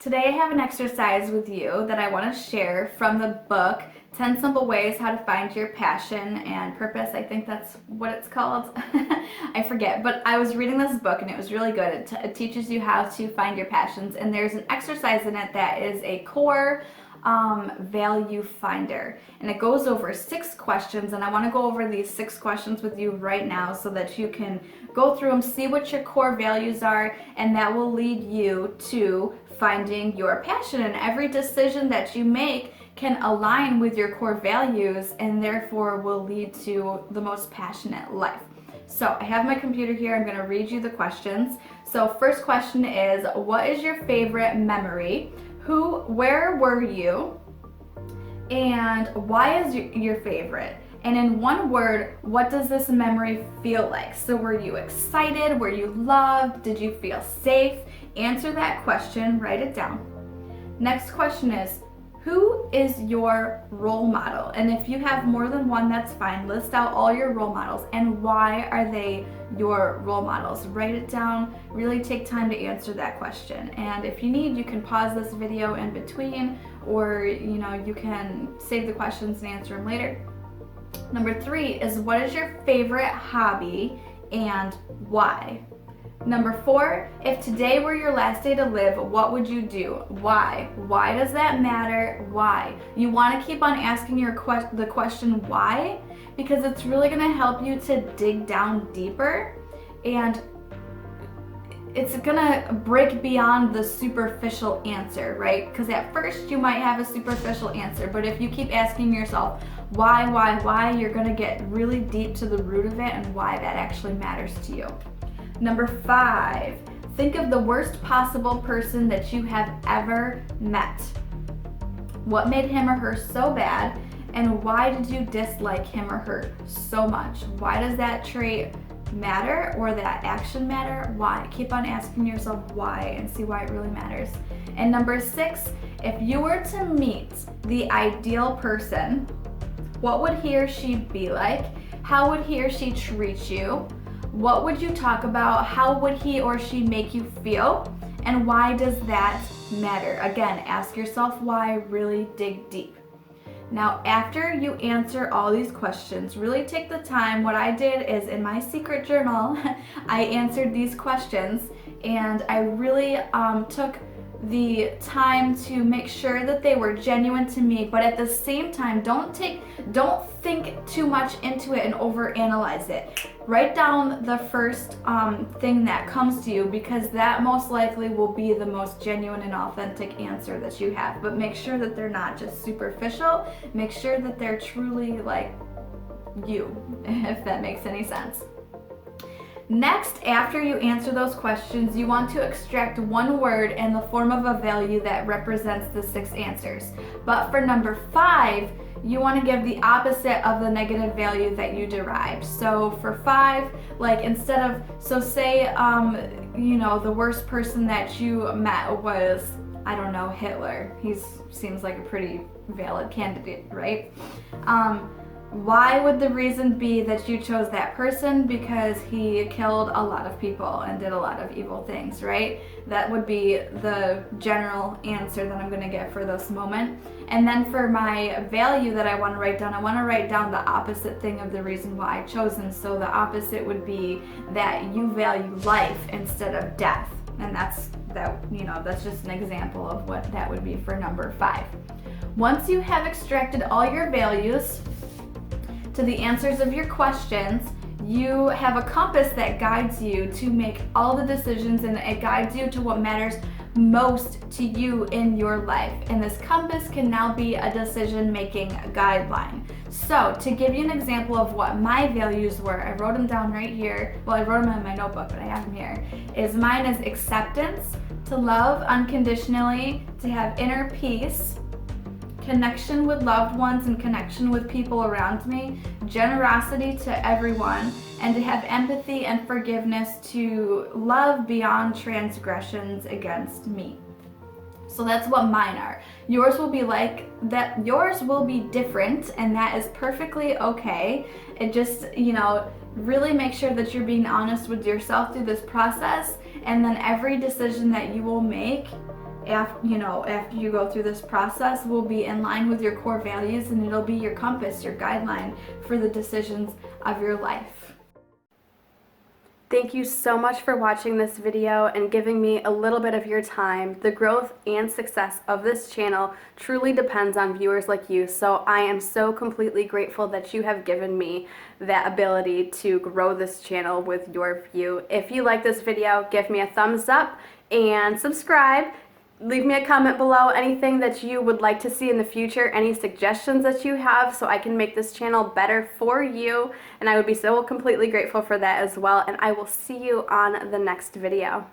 Today I have an exercise with you that I want to share from the book 10 Simple Ways How to Find Your Passion and Purpose. I think that's what it's called. I forget, but I was reading this book and it was really good. It teaches you how to find your passions, and there's an exercise in it that is a core value finder, and it goes over 6 questions, and I want to go over these 6 questions with you right now so that you can go through them, see what your core values are, and that will lead you to finding your passion. And every decision that you make can align with your core values and therefore will lead to the most passionate life. So I have my computer here. I'm going to read you the questions. So first question is, what is your favorite memory? Where were you? And why is your favorite? And in one word, what does this memory feel like? So were you excited? Were you loved? Did you feel safe? Answer that question, write it down. Next question is, who is your role model? And if you have more than one, that's fine. List out all your role models and why are they your role models? Write it down. Really take time to answer that question. And if you need, you can pause this video in between, or you can save the questions and answer them later. Number 3 is, what is your favorite hobby and why? Number 4, if today were your last day to live, what would you do? Why? Why does that matter? Why? You want to keep on asking the question why, because it's really going to help you to dig down deeper, and it's going to break beyond the superficial answer, right? Because at first you might have a superficial answer, but if you keep asking yourself why, you're going to get really deep to the root of it and why that actually matters to you. Number 5, think of the worst possible person that you have ever met. What made him or her so bad, and why did you dislike him or her so much? Why does that trait matter, or that action matter? Why? Keep on asking yourself why and see why it really matters. And number 6, if you were to meet the ideal person, what would he or she be like? How would he or she treat you? What would you talk about? How would he or she make you feel? And why does that matter? Again, ask yourself why, really dig deep. Now, after you answer all these questions, really take the time. What I did is, in my secret journal, I answered these questions, and I really took the time to make sure that they were genuine to me, but at the same time, don't think too much into it and overanalyze it. Write down the first thing that comes to you, because that most likely will be the most genuine and authentic answer that you have. But make sure that they're not just superficial. Make sure that they're truly like you, if that makes any sense. Next, after you answer those questions, you want to extract one word in the form of a value that represents the 6 answers. But for number 5, you want to give the opposite of the negative value that you derived. So for 5, like instead of, so say, the worst person that you met was, I don't know, Hitler. He seems like a pretty valid candidate, right? Why would the reason be that you chose that person? Because he killed a lot of people and did a lot of evil things, right? That would be the general answer that I'm going to get for this moment. And then for my value that I want to write down, I want to write down the opposite thing of the reason why I chose him. So the opposite would be that you value life instead of death. And that's just an example of what that would be for number 5. Once you have extracted all your values to the answers of your questions, you have a compass that guides you to make all the decisions, and it guides you to what matters most to you in your life. And this compass can now be a decision-making guideline. So to give you an example of what my values were, I wrote them down right here. Well, I wrote them in my notebook, but I have them here. Mine is acceptance, to love unconditionally, to have inner peace, connection with loved ones and connection with people around me, generosity to everyone, and to have empathy and forgiveness, to love beyond transgressions against me. So that's what mine are. Yours will be like that. Yours will be different, and that is perfectly okay. It just, really make sure that you're being honest with yourself through this process, and then every decision that you will make after you go through this process will be in line with your core values, and it'll be your compass, your guideline for the decisions of your life. Thank you so much for watching this video and giving me a little bit of your time. The growth and success of this channel truly depends on viewers like you, so I am so completely grateful that you have given me that ability to grow this channel with your view. If you like this video, give me a thumbs up and subscribe. Leave me a comment below anything that you would like to see in the future, any suggestions that you have, so I can make this channel better for you, and I would be so completely grateful for that as well, and I will see you on the next video.